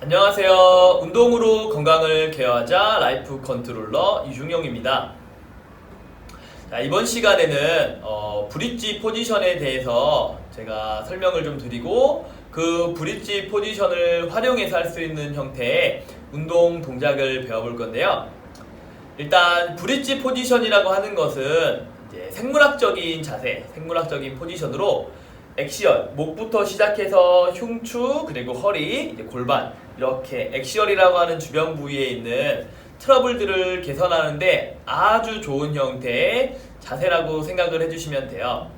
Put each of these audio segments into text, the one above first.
안녕하세요. 운동으로 건강을 케어하자 라이프 컨트롤러 이중용입니다. 자, 이번 시간에는 브릿지 포지션에 대해서 제가 설명을 좀 드리고 그 브릿지 포지션을 활용해서 할 수 있는 형태의 운동 동작을 배워볼 건데요. 일단 브릿지 포지션이라고 하는 것은 이제 생물학적인 자세, 생물학적인 포지션으로 액시얼, 목부터 시작해서 흉추, 그리고 허리, 이제 골반 이렇게 액시얼이라고 하는 주변 부위에 있는 트러블들을 개선하는데 아주 좋은 형태의 자세라고 생각을 해주시면 돼요.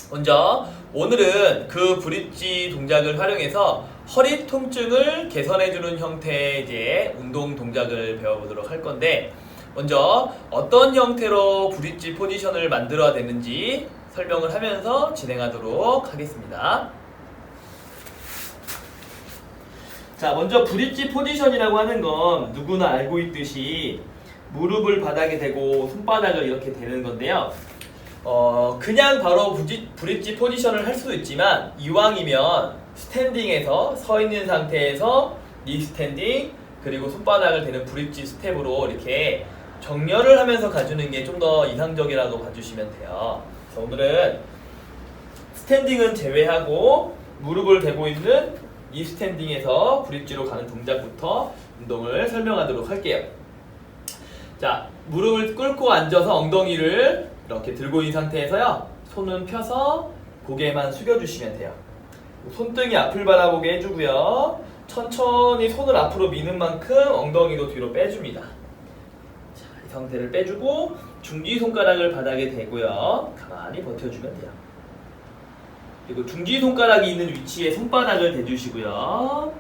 먼저 오늘은 그 브릿지 동작을 활용해서 허리 통증을 개선해주는 형태의 이제 운동 동작을 배워보도록 할 건데, 먼저 어떤 형태로 브릿지 포지션을 만들어야 되는지 설명을 하면서 진행하도록 하겠습니다. 자, 먼저 브릿지 포지션이라고 하는 건 누구나 알고 있듯이 무릎을 바닥에 대고 손바닥을 이렇게 대는 건데요. 그냥 바로 브릿지 포지션을 할 수도 있지만, 이왕이면 스탠딩에서 서 있는 상태에서 니 스탠딩 그리고 손바닥을 대는 브릿지 스텝으로 이렇게 정렬을 하면서 가주는 게 좀 더 이상적이라고 봐주시면 돼요. 그래서 오늘은 스탠딩은 제외하고 무릎을 대고 있는 이 스탠딩에서 브릿지로 가는 동작부터 운동을 설명하도록 할게요. 자, 무릎을 꿇고 앉아서 엉덩이를 이렇게 들고 있는 상태에서요, 손은 펴서 고개만 숙여주시면 돼요. 손등이 앞을 바라보게 해주고요, 천천히 손을 앞으로 미는 만큼 엉덩이도 뒤로 빼줍니다. 자, 이 상태를 빼주고 중지손가락을 바닥에 대고요, 가만히 버텨주면 돼요. 그리고 중지손가락이 있는 위치에 손바닥을 대주시고요,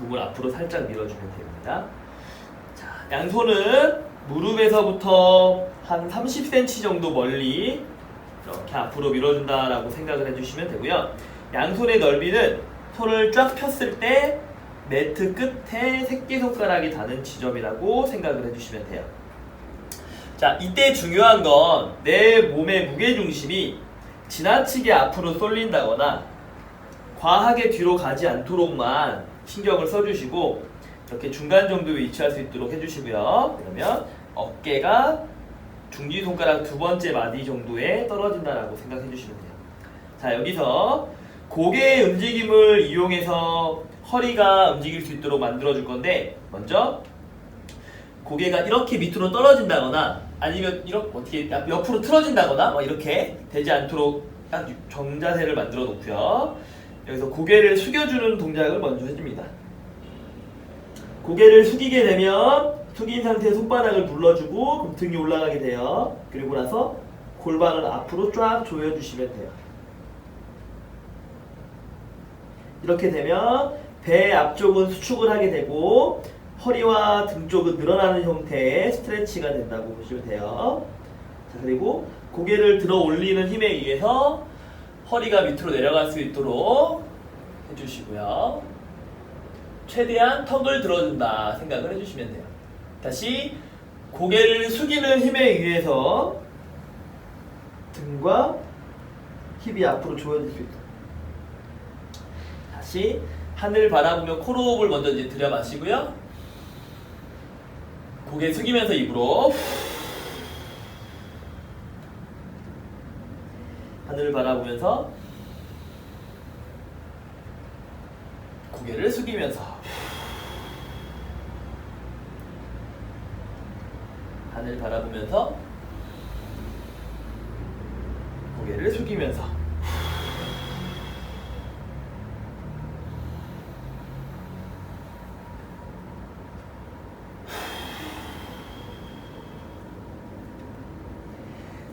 목을 앞으로 살짝 밀어주면 됩니다. 자, 양손은 무릎에서부터 한 30cm 정도 멀리 이렇게 앞으로 밀어준다라고 생각을 해주시면 되고요. 양손의 넓이는 손을 쫙 폈을 때 매트 끝에 새끼손가락이 닿는 지점이라고 생각을 해주시면 돼요. 자, 이때 중요한 건 내 몸의 무게중심이 지나치게 앞으로 쏠린다거나 과하게 뒤로 가지 않도록만 신경을 써주시고, 이렇게 중간 정도에 위치할 수 있도록 해주시고요. 그러면 어깨가 중지손가락 두 번째 마디 정도에 떨어진다라고 생각해 주시면 돼요. 자, 여기서 고개의 움직임을 이용해서 허리가 움직일 수 있도록 만들어 줄 건데, 먼저 고개가 이렇게 밑으로 떨어진다거나 아니면 이렇게 어떻게 옆으로 틀어진다거나 이렇게 되지 않도록 딱 정자세를 만들어 놓고요. 여기서 고개를 숙여주는 동작을 먼저 해줍니다. 고개를 숙이게 되면 숙인 상태에 손바닥을 눌러주고 그럼 등이 올라가게 돼요. 그리고 나서 골반을 앞으로 쫙 조여주시면 돼요. 이렇게 되면 배 앞쪽은 수축을 하게 되고 허리와 등 쪽은 늘어나는 형태의 스트레치가 된다고 보시면 돼요. 자, 그리고 고개를 들어 올리는 힘에 의해서 허리가 밑으로 내려갈 수 있도록 해주시고요. 최대한 턱을 들어준다 생각을 해주시면 돼요. 다시 고개를 숙이는 힘에 의해서 등과 힙이 앞으로 조여질 수 있도록. 다시 하늘 바라보며 코로 호흡을 먼저 이제 들여 마시고요, 고개 숙이면서 입으로 하늘을 바라보면서 고개를 숙이면서 하늘 바라보면서 고개를 숙이면서.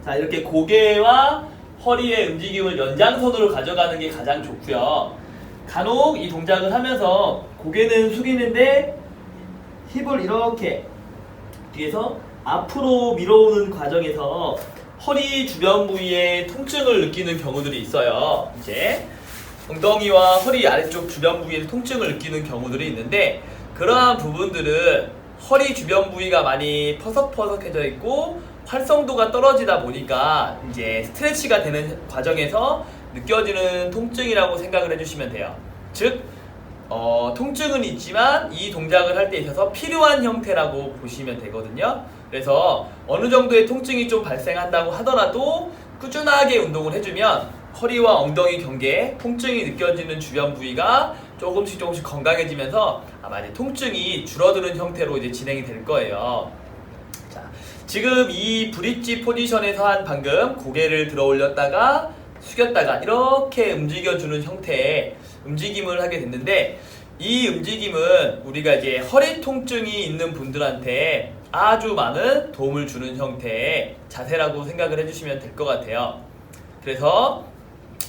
자, 이렇게 고개와 허리의 움직임을 연장선으로 가져가는 게 가장 좋고요. 간혹 이 동작을 하면서 고개는 숙이는데 힙을 이렇게 뒤에서 앞으로 밀어오는 과정에서 허리 주변 부위에 통증을 느끼는 경우들이 있어요. 이제 엉덩이와 허리 아래쪽 주변 부위에 통증을 느끼는 경우들이 있는데, 그러한 부분들은 허리 주변 부위가 많이 퍼석퍼석해져 있고 활성도가 떨어지다 보니까 이제 스트레치가 되는 과정에서 느껴지는 통증이라고 생각을 해주시면 돼요. 즉 통증은 있지만 이 동작을 할 때 있어서 필요한 형태라고 보시면 되거든요. 그래서 어느 정도의 통증이 좀 발생한다고 하더라도 꾸준하게 운동을 해주면 허리와 엉덩이 경계에 통증이 느껴지는 주변 부위가 조금씩 건강해지면서 아마 이제 통증이 줄어드는 형태로 이제 진행이 될 거예요. 자, 지금 이 브릿지 포지션에서 한 방금 고개를 들어 올렸다가 숙였다가 이렇게 움직여주는 형태의 움직임을 하게 됐는데, 이 움직임은 우리가 이제 허리 통증이 있는 분들한테 아주 많은 도움을 주는 형태의 자세라고 생각을 해주시면 될 것 같아요. 그래서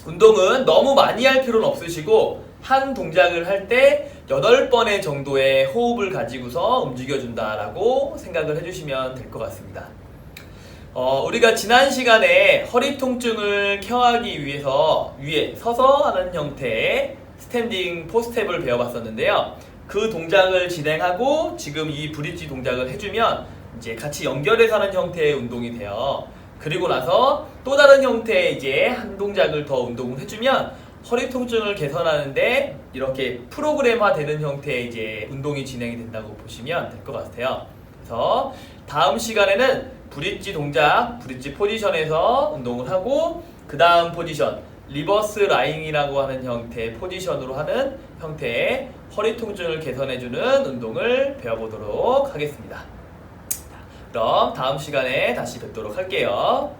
운동은 너무 많이 할 필요는 없으시고 한 동작을 할 때 8번의 정도의 호흡을 가지고서 움직여준다라고 생각을 해주시면 될 것 같습니다. 우리가 지난 시간에 허리 통증을 케어하기 위해서 위에 서서 하는 형태의 스탠딩 포스텝을 배워봤었는데요. 그 동작을 진행하고 지금 이 브릿지 동작을 해주면 이제 같이 연결해서 하는 형태의 운동이 돼요. 그리고 나서 또 다른 형태의 이제 한 동작을 더 운동을 해주면 허리 통증을 개선하는데 이렇게 프로그램화 되는 형태의 이제 운동이 진행이 된다고 보시면 될 것 같아요. 그래서 다음 시간에는 브릿지 동작, 브릿지 포지션에서 운동을 하고 그 다음 포지션, 리버스 라잉이라고 하는 형태의 포지션으로 하는 형태의 허리 통증을 개선해주는 운동을 배워보도록 하겠습니다. 그럼 다음 시간에 다시 뵙도록 할게요.